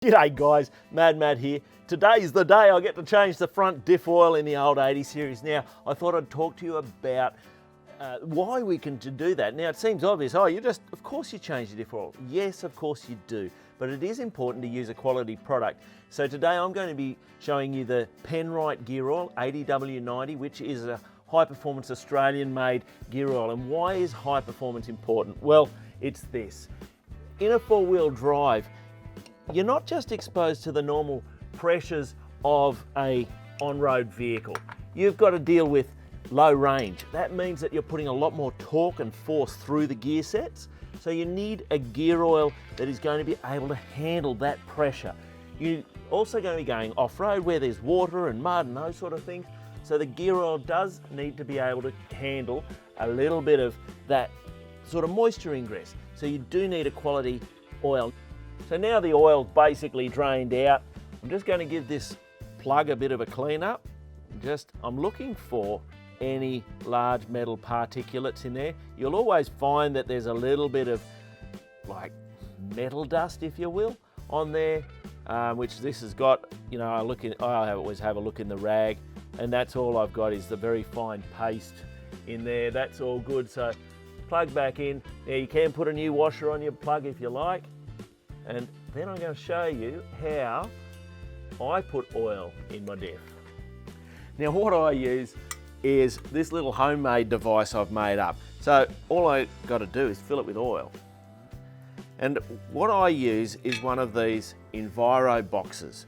G'day guys, Mad Matt here. Today's the day I get to change the front diff oil in the old 80 series. Now, I thought I'd talk to you about why we can do that. Now, it seems obvious. Of course you change the diff oil. Yes, of course you do. But it is important to use a quality product. So today I'm going to be showing you the Penrite gear oil, 80W90, which is a high-performance Australian-made gear oil. And why is high performance important? Well, it's this. In a four-wheel drive, you're not just exposed to the normal pressures of a on-road vehicle. You've got to deal with low range. That means that you're putting a lot more torque and force through the gear sets. So you need a gear oil that is going to be able to handle that pressure. You're also going to be going off-road where there's water and mud and those sort of things. So the gear oil does need to be able to handle a little bit of that sort of moisture ingress. So you do need a quality oil. So now the oil's basically drained out, I'm just going to give this plug a bit of a clean up. I'm looking for any large metal particulates in there. You'll always find that there's a little bit of like metal dust, if you will, on there, which this has got. I always have a look in the rag, and that's all I've got is the very fine paste in there. That's all good. So plug back in. Now you can put a new washer on your plug if you like. And then I'm going to show you how I put oil in my diff. Now what I use is this little homemade device I've made up. So all I got to do is fill it with oil. And what I use is one of these Enviro boxes.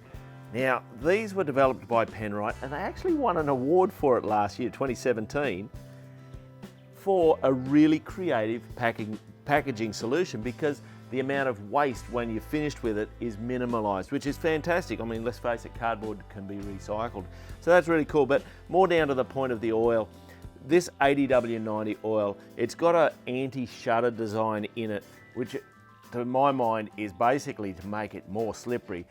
Now these were developed by Penrite and they actually won an award for it last year, 2017, for a really creative packaging solution, because the amount of waste when you're finished with it is minimalised, which is fantastic. I mean, let's face it, cardboard can be recycled. So that's really cool, but more down to the point of the oil. This 80W90 oil, it's got an anti-shutter design in it, which to my mind is basically to make it more slippery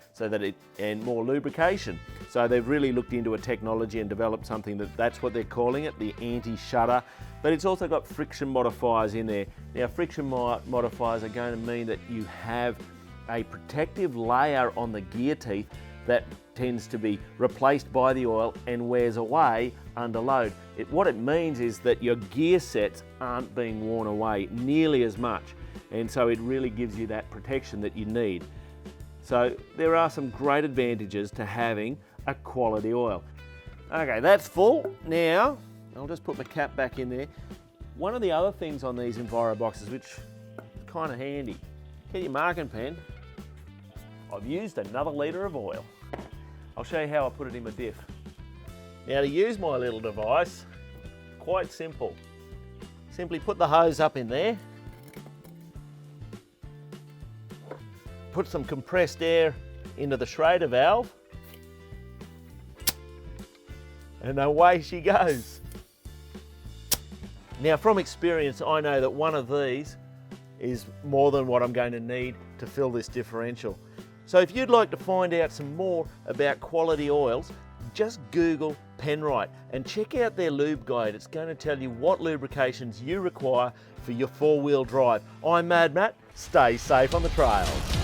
and more lubrication. So they've really looked into a technology and developed something that's what they're calling it, the anti-shutter. But it's also got friction modifiers in there. Now friction modifiers are going to mean that you have a protective layer on the gear teeth that tends to be replaced by the oil and wears away under load. What it means is that your gear sets aren't being worn away nearly as much. And so it really gives you that protection that you need. So there are some great advantages to having a quality oil. Okay, that's full. Now, I'll just put my cap back in there. One of the other things on these Enviro boxes, which is kind of handy, get your marking pen. I've used another litre of oil. I'll show you how I put it in my diff. Now to use my little device, quite simple. Simply put the hose up in there, put some compressed air into the Schrader valve, and away she goes. Now from experience, I know that one of these is more than what I'm going to need to fill this differential. So if you'd like to find out some more about quality oils, just Google Penrite and check out their lube guide. It's going to tell you what lubrications you require for your four-wheel drive. I'm Mad Matt. Stay safe on the trails.